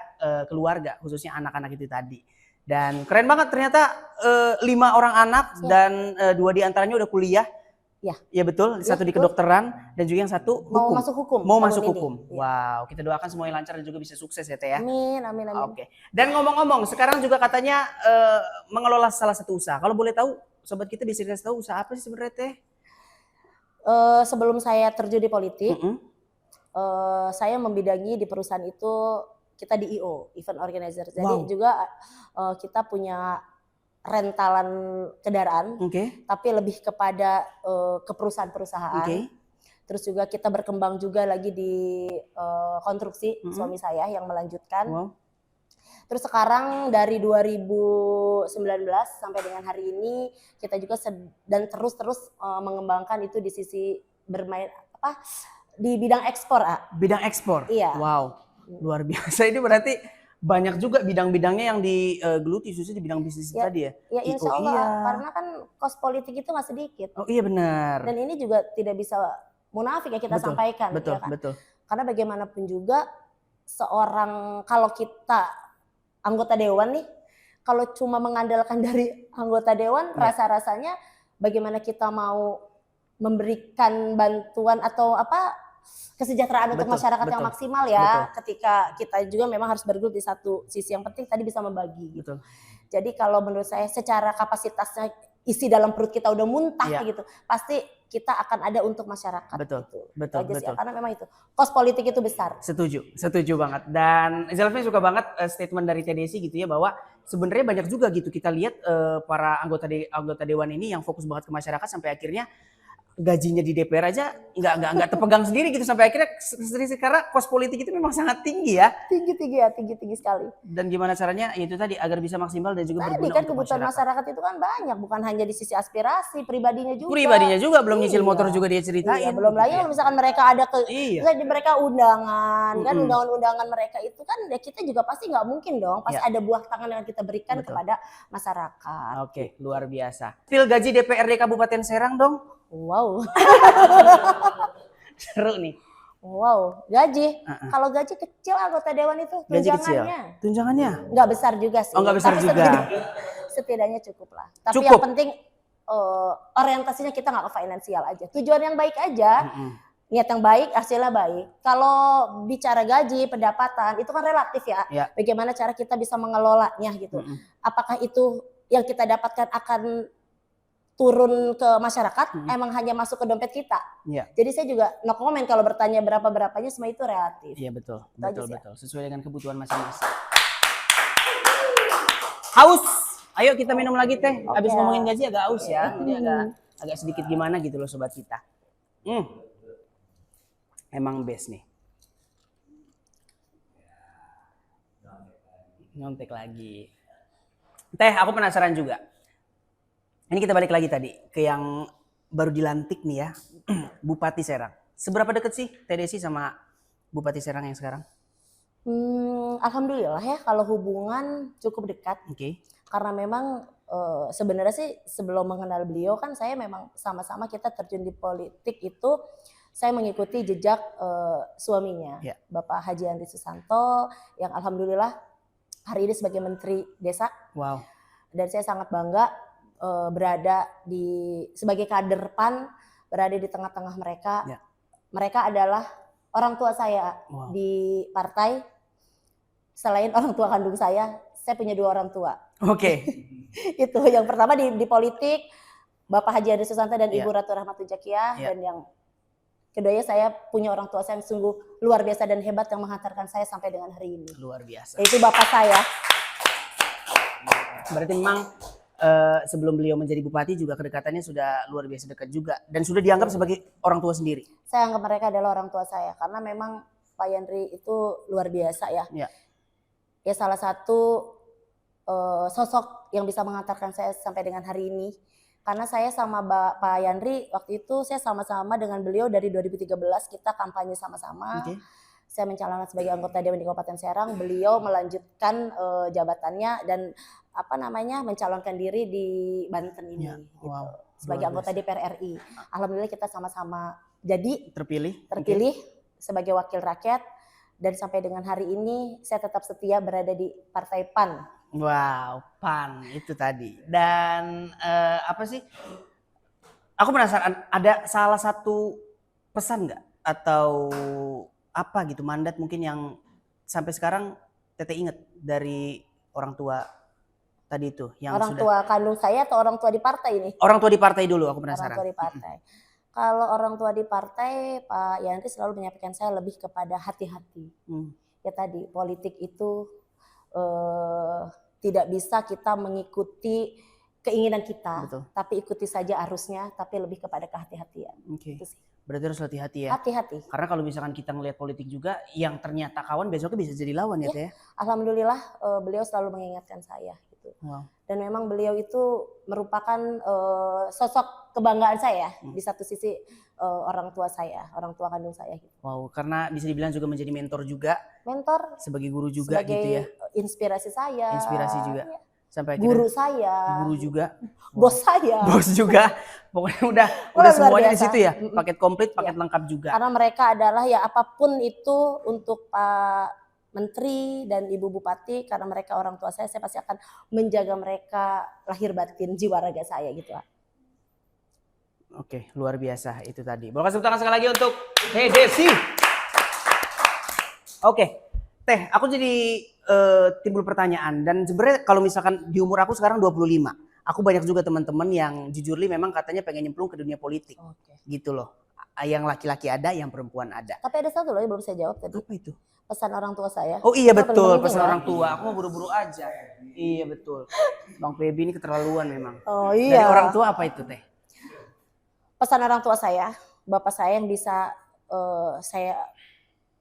keluarga, khususnya anak-anak itu tadi. Dan keren banget ternyata 5 orang anak dan 2 diantaranya udah kuliah. Ya. Ya betul, satu di betul. kedokteran dan juga yang satu Mau hukum. masuk hukum. Mau tahun masuk ini. hukum. Iya. Wow, kita doakan semuanya lancar dan juga bisa sukses ya Teh ya. Amin, amin, amin. Oke. Dan ngomong-ngomong, sekarang juga katanya mengelola salah satu usaha. Kalau boleh tahu, sobat kita bisa kasih tahu usaha apa sih sebenarnya Teh? Sebelum saya terjun di politik, Mm-mm. saya membidangi di perusahaan itu, kita di IO, event organizer. Jadi Wow. juga kita punya rentalan kendaraan, Oke. tapi lebih kepada ke perusahaan-perusahaan. Oke. Terus juga kita berkembang juga lagi di konstruksi, Mm-mm. suami saya yang melanjutkan. Wow. Terus sekarang dari 2019 sampai dengan hari ini kita juga dan terus mengembangkan itu di sisi bermain di bidang ekspor. Bidang ekspor. Iya. Wow. Luar biasa, ini berarti banyak juga bidang-bidangnya yang digeluti, khususnya di bidang bisnis Ya, tadi ya. Ya insya IO, Allah, iya. karena kan kos politik itu nggak sedikit. Oh iya benar. Dan ini juga tidak bisa munafik ya kita Betul, sampaikan. Betul, Ya kan? betul. Karena bagaimanapun juga seorang, kalau kita anggota dewan nih, kalau cuma mengandalkan dari anggota dewan, Ya. rasa-rasanya bagaimana kita mau memberikan bantuan atau kesejahteraan untuk Betul, masyarakat yang betul, maksimal ya. Ketika kita juga memang harus bergelut di satu sisi yang penting tadi bisa membagi gitu. Betul. Jadi kalau menurut saya secara kapasitasnya isi dalam perut kita udah muntah Iya. gitu, pasti kita akan ada untuk masyarakat Betul, gitu. betul, Itu aja sih, betul. karena memang itu kos politik itu besar. Setuju banget. Dan Zelvi suka banget statement dari Teh Desi gitu ya, bahwa sebenarnya banyak juga gitu kita lihat para anggota dewan ini yang fokus banget ke masyarakat sampai akhirnya gajinya di DPR aja nggak terpegang sendiri gitu, sampai akhirnya karena kos politik itu memang sangat tinggi ya. Tinggi sekali. Dan gimana caranya? Ya itu tadi, agar bisa maksimal dan juga Tadi berguna kan untuk kebutuhan masyarakat itu kan banyak, bukan hanya di sisi aspirasi pribadinya juga. Pribadinya juga, belum nyicil Iya. motor juga dia ceritain. Iya, belum lagi kalau misalkan mereka ada Iya. misalnya mereka undangan, kan Mm-mm. undangan-undangan mereka itu kan ya kita juga pasti nggak mungkin dong, pasti Iya. ada buah tangan yang kita berikan Betul. kepada masyarakat. Oke, luar biasa. Pil gaji DPRD Kabupaten Serang dong. Wow. Seru nih. Wow, gaji. Kalau gaji kecil anggota dewan itu Gaji kecil. tunjangannya. Tunjangannya? Nggak besar juga sih. Oh, nggak besar Tapi juga. Setidaknya cukup lah. Tapi Cukup. yang penting orientasinya kita nggak ke finansial aja. Tujuan yang baik aja. Niat yang baik, hasilnya baik. Kalau bicara gaji, pendapatan, itu kan relatif ya. Ya. Bagaimana cara kita bisa mengelolanya gitu. Apakah itu yang kita dapatkan akan turun ke masyarakat, emang hanya masuk ke dompet kita. Iya. Jadi saya juga no comment kalau bertanya berapa-berapanya, semua itu relatif. Iya, betul. Itu aja Betul, sih. betul. Sesuai dengan kebutuhan masing-masing. Haus. Ayo kita minum lagi teh. Habis ngomongin gaji agak haus ya. Jadi agak sedikit gimana gitu loh sobat kita. Emang best nih. Nyontek lagi. Teh, aku penasaran juga. Ini kita balik lagi tadi ke yang baru dilantik nih ya, Bupati Serang. Seberapa deket sih Teh Desi sama Bupati Serang yang sekarang? Alhamdulillah ya, kalau hubungan cukup dekat. Oke. Karena memang sebenarnya sih sebelum mengenal beliau kan saya memang sama-sama kita terjun di politik itu saya mengikuti jejak suaminya, Ya. Bapak Haji Andri Susanto, yang alhamdulillah hari ini sebagai Menteri Desa. Wow. Dan saya sangat bangga berada sebagai kader PAN, berada di tengah-tengah mereka. Ya. Mereka adalah orang tua saya di partai. Selain orang tua kandung saya punya 2 orang tua. Oke. Itu yang pertama di politik, Bapak Haji Andri Susanto dan Ibu Ratu Rahmatul Jakiah. Dan yang keduanya saya punya orang tua saya yang sungguh luar biasa dan hebat yang menghantarkan saya sampai dengan hari ini. Luar biasa. Yaitu Bapak saya. Berarti memang sebelum beliau menjadi bupati juga kedekatannya sudah luar biasa dekat juga dan sudah dianggap sebagai orang tua sendiri. Saya anggap mereka adalah orang tua saya karena memang Pak Yandri itu luar biasa ya. Ya salah satu sosok yang bisa mengantarkan saya sampai dengan hari ini. Karena saya sama Pak Yandri waktu itu saya sama-sama dengan beliau dari 2013 kita kampanye sama-sama. Saya mencalonkan sebagai anggota Dewan di Kabupaten Serang, beliau melanjutkan jabatannya dan mencalonkan diri di Banten ini gitu, sebagai anggota DPR RI. Alhamdulillah kita sama-sama jadi terpilih sebagai wakil rakyat dan sampai dengan hari ini saya tetap setia berada di Partai PAN. Wow, PAN itu tadi. Dan apa sih? Aku penasaran, ada salah satu pesan nggak atau apa gitu mandat mungkin yang sampai sekarang Teteh inget dari orang tua tadi itu yang orang tua kandung saya atau orang tua di partai ini? Orang tua di partai dulu, aku penasaran. Orang tua di partai. Kalau orang tua di partai, Pak Yandri selalu menyampaikan saya lebih kepada hati-hati. Ya tadi politik itu tidak bisa kita mengikuti keinginan kita, tapi ikuti saja arusnya, tapi lebih kepada kehati-hatian. Itu sih. Berarti harus hati-hati ya. Hati-hati. Karena kalau misalkan kita ngelihat politik juga, yang ternyata kawan besoknya bisa jadi lawan ya Teh ya. Alhamdulillah beliau selalu mengingatkan saya gitu. Dan memang beliau itu merupakan sosok kebanggaan saya di satu sisi orang tua saya, orang tua kandung saya. Gitu. Wow, karena bisa dibilang juga menjadi mentor juga. Mentor. Sebagai guru juga sebagai gitu ya. Inspirasi saya. Inspirasi juga. Ya. Sampai guru saya. Guru juga. Bos saya. Bos juga. Pokoknya udah semuanya di situ ya. Paket komplit, paket lengkap juga. Karena mereka adalah ya apapun itu untuk Pak Menteri dan Ibu Bupati, karena mereka orang tua saya pasti akan menjaga mereka lahir batin jiwa raga saya gitu. Oke, luar biasa itu tadi. Boleh kasih tepuk tangan sekali lagi untuk Teh Desi. Oke, Teh, aku jadi timbul pertanyaan. Dan sebenarnya kalau misalkan di umur aku sekarang 25, aku banyak juga teman-teman yang jujur li memang katanya pengen nyemplung ke dunia politik. Gitu loh. Yang laki-laki ada, yang perempuan ada. Tapi ada satu loh yang belum saya jawab tadi. Apa itu? Pesan orang tua saya. Oh iya Itu paling betul, penting pesan ya. orang tua. Aku mau buru-buru aja. Iya betul. Bang Febi ini keterlaluan memang. Oh Dari iya. orang tua apa itu, Teh? Pesan orang tua saya, bapak saya yang bisa saya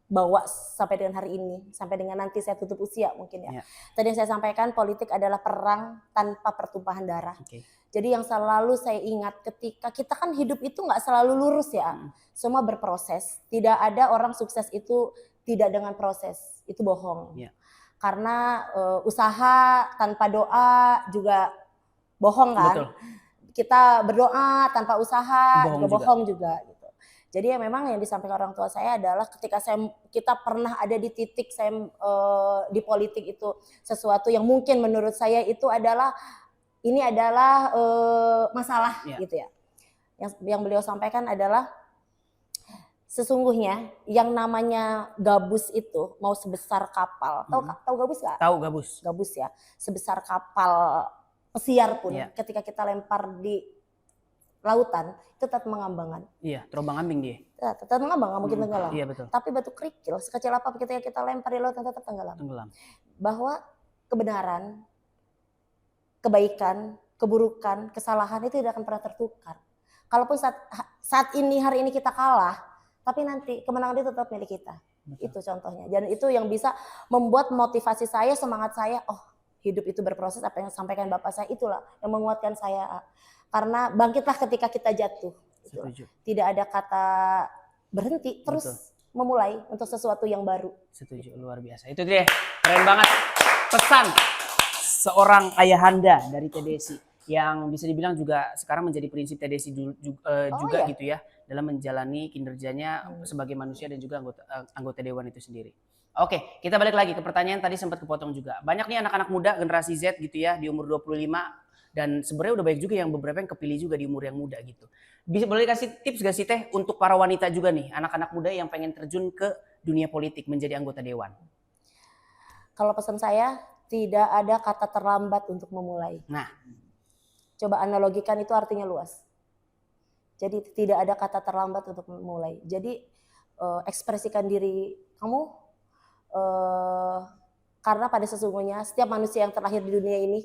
bawa sampai dengan hari ini, sampai dengan nanti saya tutup usia mungkin ya. Ya. Tadi yang saya sampaikan, politik adalah perang tanpa pertumpahan darah. Oke. Jadi yang selalu saya ingat ketika kita kan hidup itu nggak selalu lurus ya, semua berproses. Tidak ada orang sukses itu tidak dengan proses, itu bohong. Ya. Karena usaha tanpa doa juga bohong kan. Betul. Kita berdoa tanpa usaha Bohong juga juga. bohong juga gitu. Jadi ya memang yang disampaikan orang tua saya adalah ketika kita pernah ada di titik saya di politik itu sesuatu yang mungkin menurut saya itu adalah ini adalah masalah gitu ya. Yang beliau sampaikan adalah sesungguhnya yang namanya gabus itu mau sebesar kapal. Tahu gabus nggak? Tahu gabus. Gabus ya. Sebesar kapal pesiar pun ketika kita lempar di lautan itu tetap mengambang. Iya, terombang ambing dia. Tetap mengambang, nggak mungkin tenggelam. Iya betul. Tapi batu kerikil sekecil apa ketika kita lempar di lautan tetap tenggelam. Bahwa kebenaran, kebaikan, keburukan, kesalahan itu tidak akan pernah tertukar. Kalaupun saat ini hari ini kita kalah, tapi nanti kemenangan itu tetap milik kita. Betul. Itu contohnya. Dan itu yang bisa membuat motivasi saya, semangat saya, oh hidup itu berproses, apa yang disampaikan Bapak saya itulah yang menguatkan saya. Karena bangkitlah ketika kita jatuh. Tidak ada kata berhenti, terus memulai untuk sesuatu yang baru. Setuju, luar biasa. Itu dia, keren banget. Pesan seorang ayahanda dari Teh Desi yang bisa dibilang juga sekarang menjadi prinsip Teh Desi juga gitu ya dalam menjalani kinerjanya sebagai manusia dan juga anggota dewan itu sendiri. Oke, kita balik lagi ke pertanyaan tadi sempat kepotong juga. Banyak nih anak-anak muda generasi Z gitu ya di umur 25 dan sebenarnya udah banyak juga yang beberapa yang kepilih juga di umur yang muda gitu. Boleh kasih tips gak sih Teh untuk para wanita juga nih, anak-anak muda yang pengen terjun ke dunia politik menjadi anggota dewan? Kalau pesan saya, tidak ada kata terlambat untuk memulai. Nah, coba analogikan itu artinya luas. Jadi tidak ada kata terlambat untuk memulai. Jadi ekspresikan diri kamu karena pada sesungguhnya setiap manusia yang terlahir di dunia ini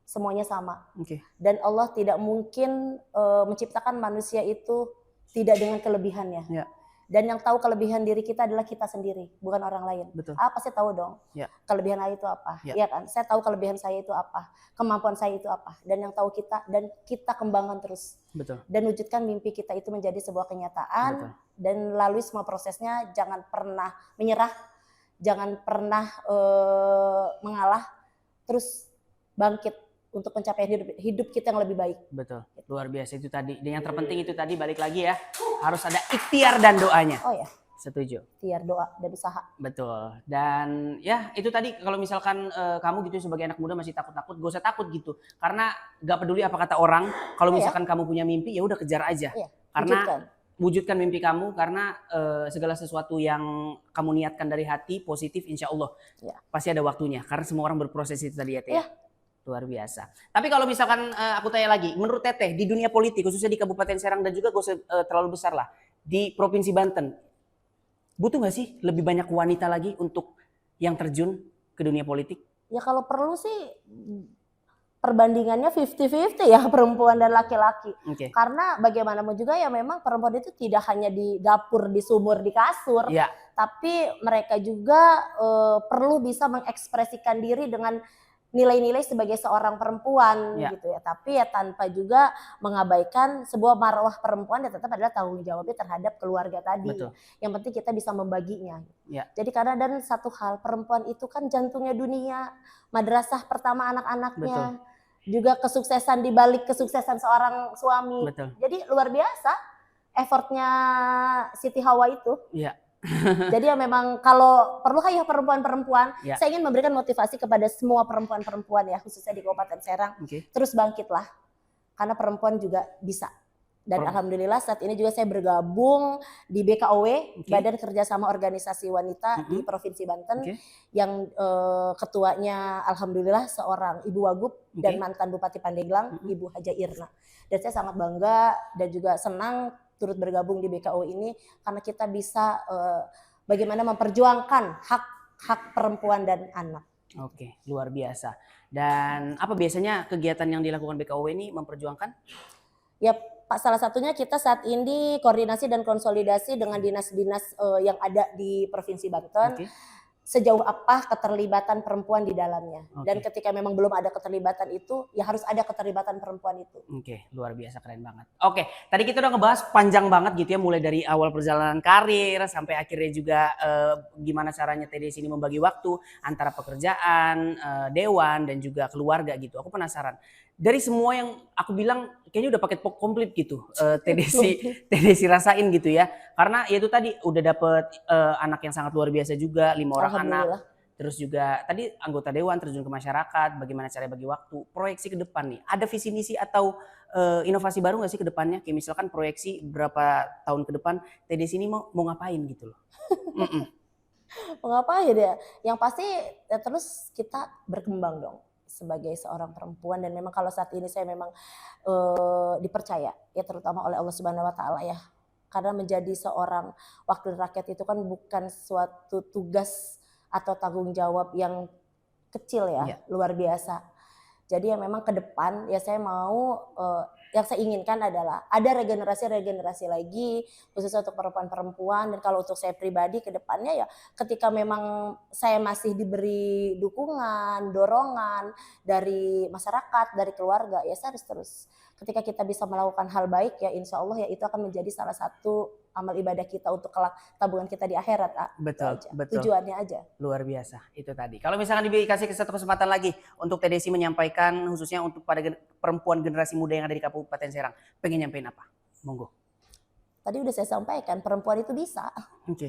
semuanya sama. Dan Allah tidak mungkin menciptakan manusia itu tidak dengan kelebihannya. Dan yang tahu kelebihan diri kita adalah kita sendiri, bukan orang lain. Betul. Pasti tahu dong. Kelebihan saya itu apa? Iya kan? Saya tahu kelebihan saya itu apa, kemampuan saya itu apa. Dan yang tahu kita, dan kita kembangkan terus. Betul. Dan wujudkan mimpi kita itu menjadi sebuah kenyataan. Betul. Dan lalui semua prosesnya, jangan pernah menyerah, jangan pernah mengalah, terus bangkit untuk mencapai hidup kita yang lebih baik. Betul, luar biasa itu tadi. Dan yang terpenting itu tadi balik lagi ya, harus ada ikhtiar dan doanya. Oh ya. Setuju. Ikhtiar, doa, dan usaha. Betul. Dan ya itu tadi kalau misalkan kamu gitu sebagai anak muda masih takut-takut, gak usah takut gitu. Karena gak peduli apa kata orang, kalau misalkan kamu punya mimpi ya udah kejar aja. Karena wujudkan mimpi kamu karena segala sesuatu yang kamu niatkan dari hati positif insya Allah pasti ada waktunya. Karena semua orang berproses itu tadi ya Teh. Luar biasa. Tapi kalau misalkan aku tanya lagi, menurut Teteh di dunia politik khususnya di Kabupaten Serang dan juga gak usah terlalu besar lah di Provinsi Banten, butuh nggak sih lebih banyak wanita lagi untuk yang terjun ke dunia politik? Ya kalau perlu sih perbandingannya 50-50 ya perempuan dan laki-laki. Karena bagaimanapun juga ya memang perempuan itu tidak hanya di dapur, di sumur, di kasur, tapi mereka juga perlu bisa mengekspresikan diri dengan nilai-nilai sebagai seorang perempuan gitu ya. Tapi ya tanpa juga mengabaikan sebuah marwah perempuan yang tetap adalah tanggung jawabnya terhadap keluarga tadi. Betul. Yang penting kita bisa membaginya. Jadi karena dan satu hal, perempuan itu kan jantungnya dunia, madrasah pertama anak-anaknya. Juga kesuksesan di balik kesuksesan seorang suami. Jadi luar biasa effortnya Siti Hawa itu. Jadi ya memang kalau perlu ya perempuan-perempuan, saya ingin memberikan motivasi kepada semua perempuan-perempuan ya khususnya di Kabupaten Serang. Terus bangkitlah, karena perempuan juga bisa. Dan alhamdulillah saat ini juga saya bergabung di BKOW, Oke. Badan Kerjasama Organisasi Wanita di Provinsi Banten, Oke. yang ketuanya alhamdulillah seorang Ibu Wagub dan mantan Bupati Pandeglang, Ibu Haja Irna. Dan saya sangat bangga dan juga senang turut bergabung di BKOW ini karena kita bisa bagaimana memperjuangkan hak perempuan dan anak. Oke, luar biasa. Dan apa biasanya kegiatan yang dilakukan BKOW ini memperjuangkan? Ya, Pak, salah satunya kita saat ini koordinasi dan konsolidasi dengan dinas-dinas yang ada di Provinsi Banten. Oke. Sejauh apa keterlibatan perempuan di dalamnya. Oke. Dan ketika memang belum ada keterlibatan itu, ya harus ada keterlibatan perempuan itu. Oke, luar biasa, keren banget. Oke, tadi kita udah ngebahas panjang banget gitu ya, mulai dari awal perjalanan karir sampai akhirnya juga gimana caranya TDC ini membagi waktu antara pekerjaan, dewan dan juga keluarga gitu. Aku penasaran. Dari semua yang aku bilang kayaknya udah paket komplit gitu TDC rasain gitu ya. Karena ya itu tadi udah dapet anak yang sangat luar biasa juga, 5 orang anak. Terus juga tadi anggota dewan terjun ke masyarakat, bagaimana cara bagi waktu, proyeksi ke depan nih. Ada visi misi atau inovasi baru nggak sih ke depannya? Kayak misalkan proyeksi berapa tahun ke depan TDC ini mau ngapain gitu loh. Mau ngapain ya? Yang pasti ya terus kita berkembang dong sebagai seorang perempuan, dan memang kalau saat ini saya memang dipercaya ya terutama oleh Allah Subhanahu wa taala ya. Karena menjadi seorang wakil rakyat itu kan bukan suatu tugas atau tanggung jawab yang kecil ya, luar biasa. Jadi ya memang ke depan ya saya mau yang saya inginkan adalah ada regenerasi lagi khususnya untuk perempuan-perempuan. Dan kalau untuk saya pribadi ke depannya ya ketika memang saya masih diberi dukungan, dorongan dari masyarakat, dari keluarga, ya saya harus terus. Ketika kita bisa melakukan hal baik ya insya Allah ya itu akan menjadi salah satu amal ibadah kita untuk kelak tabungan kita di akhirat. Betul, betul. Tujuannya aja. Luar biasa itu tadi. Kalau misalkan dikasih satu kesempatan lagi untuk TDC menyampaikan khususnya untuk pada perempuan generasi muda yang ada di Kabupaten Serang, pengen nyampein apa? Monggo. Tadi udah saya sampaikan, perempuan itu bisa.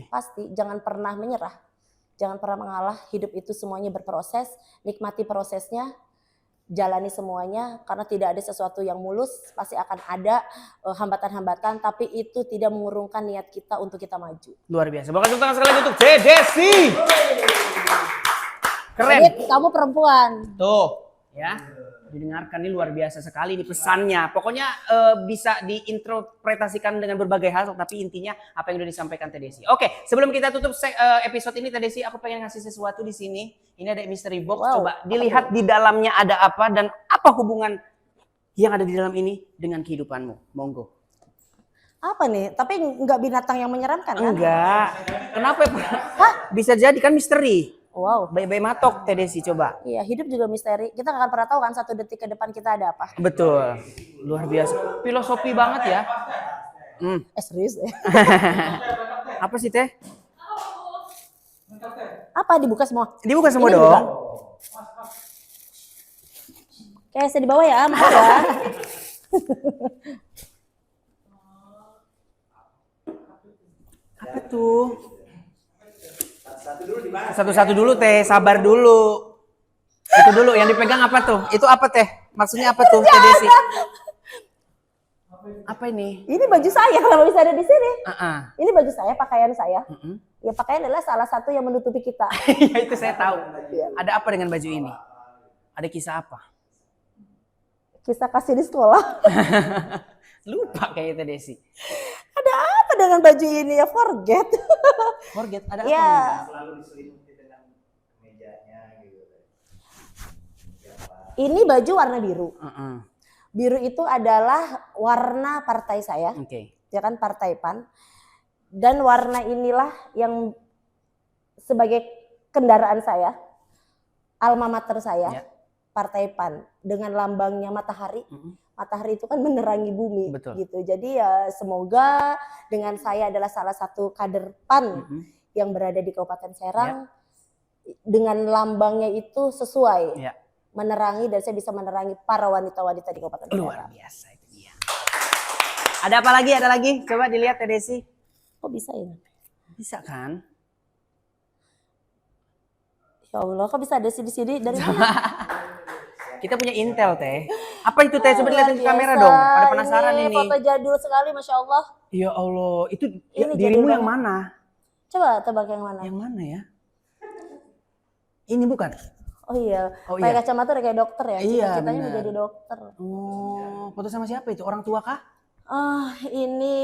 Pasti, jangan pernah menyerah. Jangan pernah mengalah, hidup itu semuanya berproses, nikmati prosesnya. Jalani semuanya karena tidak ada sesuatu yang mulus, pasti akan ada hambatan-hambatan, tapi itu tidak mengurungkan niat kita untuk kita maju. Luar biasa. Berikan tepuk tangan sekali lagi untuk TDC. Keren. Jadi, kamu perempuan. Tuh, ya. Didengarkan ini luar biasa sekali nih pesannya. Pokoknya bisa diinterpretasikan dengan berbagai hal, tapi intinya apa yang udah disampaikan TDC. Oke, sebelum kita tutup episode ini TDC, aku pengen ngasih sesuatu di sini. Ini ada mystery box. Coba dilihat di dalamnya ada apa dan apa hubungan yang ada di dalam ini dengan kehidupanmu. Monggo. Apa nih? Tapi nggak binatang yang menyeramkan kan? Enggak. Kenapa? Hah? Bisa jadi kan misteri. Wow. Bayi-bayi matok TDC coba. Iya, hidup juga misteri. Kita nggak akan pernah tahu kan satu detik ke depan kita ada apa. Betul. Luar biasa. Filosofi banget ya. Serius ya? Apa sih Teh? Apa dibuka semua? Dibuka semua Ini dong. dibuka. Oke, saya di bawah ya, maaf ya. Apa tuh? Satu-satu dulu Teh, sabar dulu. Itu dulu yang dipegang apa tuh? Itu apa Teh? Maksudnya apa tuh TDC? Apa ini? Ini baju saya, kenapa bisa ada di sini? Ini baju saya, pakaian saya. Mm-mm. Ya pakaian adalah salah satu yang menutupi kita. Ya itu saya tahu. Ada apa dengan baju ini? Ada kisah apa? Kisah kasih di sekolah. Lupa kayaknya TDC. Ada apa dengan baju ini ya? Forget. Forget, ada apa? Ya. Selalu diselimuti dengan mejanya gitu. Ini baju warna biru. Biru itu adalah warna partai saya. Oke. Ya kan, Partai PAN. Dan warna inilah yang sebagai kendaraan saya, alma mater saya, Ya. Partai PAN, dengan lambangnya matahari. Matahari itu kan menerangi bumi. Betul. Gitu. Jadi ya semoga dengan saya adalah salah satu kader PAN yang berada di Kabupaten Serang, dengan lambangnya itu sesuai. Ya. Menerangi, dan saya bisa menerangi para wanita-wanita di Kabupaten Serang. Luar biasa itu dia. Ada apa lagi? Ada lagi? Coba dilihat TDC. Kok bisa ya? Bisa kan? Ya Allah, kok bisa ada di sini dari mana? Kita punya intel Teh. Apa itu teh? Coba dilihatin ke Luar kamera biasa. dong. Pada penasaran ini. Foto jadul sekali, Masya Allah. Ya Allah, itu Ini dirimu jadul yang banget. mana? Coba tebak yang mana? Yang mana ya? Ini bukan? Oh iya, Oh pakai iya. kacamata udah kayak dokter ya. Iya, Cita-citanya benar. menjadi dokter. Oh, foto sama siapa itu? Orang tua kah? Ini,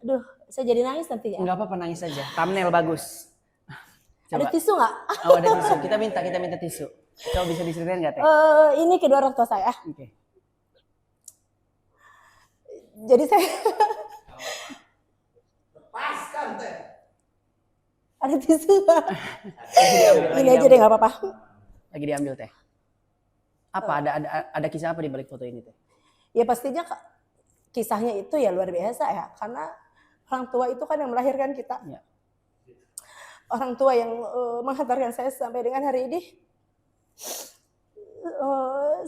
aduh, saya jadi nangis nanti ya. Enggak apa-apa, nangis saja. Thumbnail bagus. Ada Coba. tisu nggak? Oh, ada tisu. Kita minta tisu. Coba bisa diceritain nggak teh? Ini kedua orang tua saya. Oke. Jadi saya Lepaskan teh. ada tisu nggak? Lagi Ini aja deh nggak apa-apa. Lagi diambil teh. Apa ada kisah apa di balik foto ini teh? Ya pastinya kisahnya itu ya luar biasa ya, karena orang tua itu kan yang melahirkan kita. Ya. Orang tua yang menghantarkan saya sampai dengan hari ini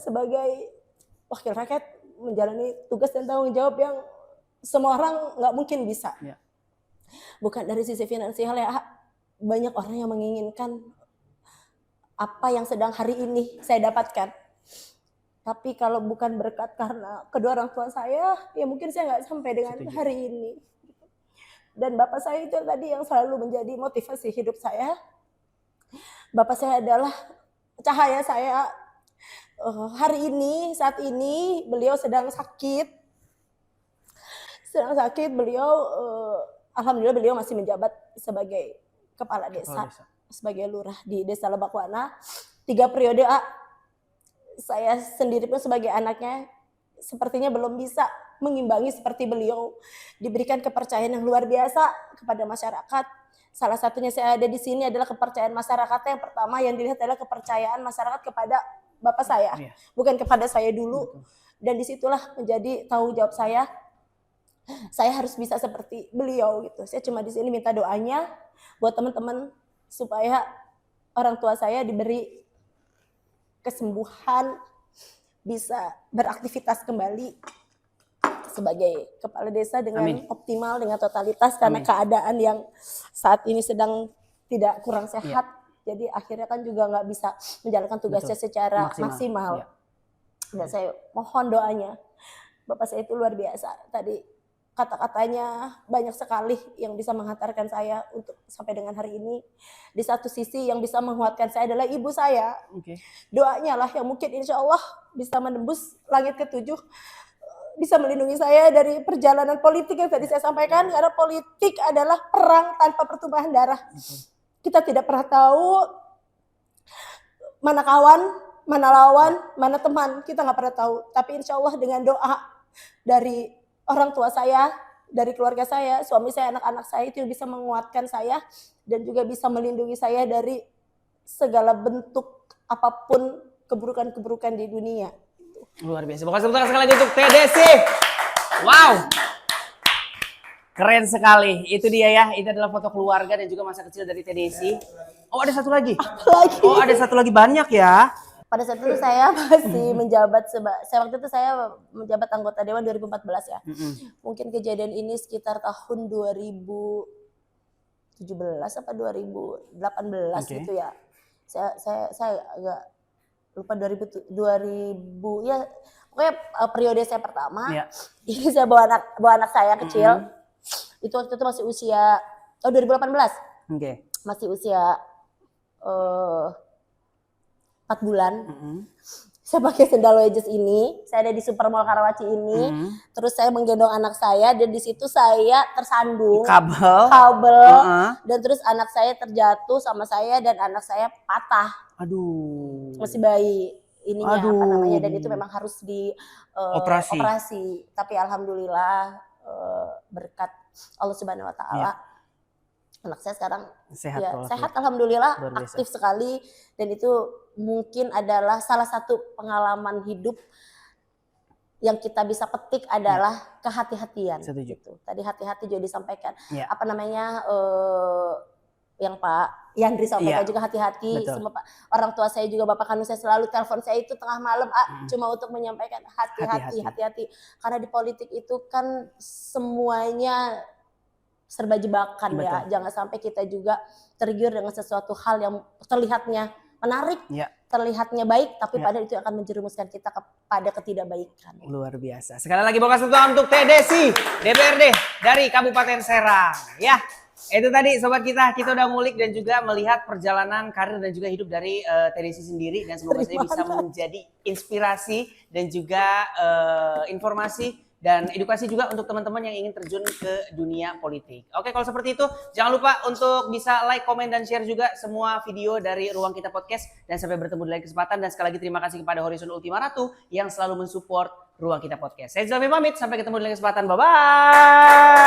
sebagai wakil rakyat menjalani tugas dan tanggung jawab yang semua orang nggak mungkin bisa. Ya. Bukan dari sisi finansial ya, banyak orang yang menginginkan apa yang sedang hari ini saya dapatkan. Tapi kalau bukan berkat karena kedua orang tua saya, ya mungkin saya nggak sampai dengan Setuju. hari ini. Dan bapak saya itu tadi yang selalu menjadi motivasi hidup saya. Bapak saya adalah cahaya saya. Hari ini, saat ini beliau sedang sakit. Beliau, alhamdulillah beliau masih menjabat sebagai kepala desa, sebagai lurah di Desa Lebakwana. 3 periode, saya sendiri pun sebagai anaknya sepertinya belum bisa mengimbangi seperti beliau, diberikan kepercayaan yang luar biasa kepada masyarakat. Salah satunya saya ada di sini adalah kepercayaan masyarakat. Yang pertama yang dilihat adalah kepercayaan masyarakat kepada bapak saya, Iya. bukan kepada saya dulu. Betul. Dan disitulah menjadi tanggung jawab saya. Saya harus bisa seperti beliau gitu. Saya cuma di sini minta doanya buat teman-teman supaya orang tua saya diberi kesembuhan, bisa beraktivitas kembali sebagai kepala desa dengan Amin. optimal, dengan totalitas, karena Amin. keadaan yang saat ini sedang tidak kurang sehat. Jadi akhirnya kan juga nggak bisa menjalankan tugasnya Betul. secara Maksimal. maksimal. Iya. Dan saya mohon doanya. Bapak saya itu luar biasa. Tadi kata-katanya banyak sekali yang bisa menghantarkan saya untuk sampai dengan hari ini. Di satu sisi yang bisa menguatkan saya adalah ibu saya. Oke. Doanya lah yang mungkin insya Allah bisa menembus langit ke-7, bisa melindungi saya dari perjalanan politik yang tadi saya sampaikan, karena politik adalah perang tanpa pertumpahan darah. Kita tidak pernah tahu mana kawan, mana lawan, mana teman, kita nggak pernah tahu. Tapi insya Allah dengan doa dari orang tua saya, dari keluarga saya, suami saya, anak-anak saya, itu bisa menguatkan saya dan juga bisa melindungi saya dari segala bentuk apapun keburukan-keburukan di dunia. Luar biasa. Pokoknya tepuk tangan sekali lagi untuk TDC. Wow. Keren sekali. Itu dia ya. Itu adalah foto keluarga dan juga masa kecil dari TDC. Oh, ada satu lagi. Oh, ada satu lagi, banyak ya. Pada saat itu saya masih menjabat waktu itu saya menjabat anggota dewan 2014 ya. Mungkin kejadian ini sekitar tahun 2017 apa 2018 gitu ya. Saya agak lupa 2000 ya, pokoknya periode saya pertama. Iya. Ini saya bawa anak saya kecil. Itu waktu itu masih usia 2018. Oke. Masih usia 4 bulan. Saya pakai sendal wedges ini, saya ada di Supermall Karawaci ini. Terus saya menggendong anak saya dan di situ saya tersandung kabel. Dan terus anak saya terjatuh sama saya dan anak saya patah. Aduh. Masih bayi ininya apa namanya, dan itu memang harus di operasi. Tapi alhamdulillah berkat Allah Subhanahu wa taala anak saya sekarang sehat alhamdulillah, aktif sekali, dan itu mungkin adalah salah satu pengalaman hidup yang kita bisa petik adalah kehati-hatian. Gitu. Tadi hati-hati juga disampaikan. Apa namanya yang Pak Yandri sampaikan juga hati-hati. Semua Pak orang tua saya juga Bapak kandung saya selalu telepon saya itu tengah malam cuma untuk menyampaikan hati-hati. Karena di politik itu kan semuanya serba jebakan ya. Jangan sampai kita juga tergiur dengan sesuatu hal yang terlihatnya menarik, Ya. terlihatnya baik, tapi Ya. padahal itu akan menjerumuskan kita kepada ketidakbaikan. Luar biasa. Sekali lagi bongkar sentuhan untuk TDC DPRD dari Kabupaten Serang. Ya, itu tadi sobat kita udah ngulik dan juga melihat perjalanan karir dan juga hidup dari TDC sendiri, dan semoga saja bisa menjadi inspirasi dan juga informasi dan edukasi juga untuk teman-teman yang ingin terjun ke dunia politik. Oke, kalau seperti itu jangan lupa untuk bisa like, komen, dan share juga semua video dari Ruang Kita Podcast, dan sampai bertemu di lain kesempatan. Dan sekali lagi terima kasih kepada Horizon Ultima Ratu yang selalu mensupport Ruang Kita Podcast. Saya Zalmi pamit, sampai ketemu di lain kesempatan. Bye-bye.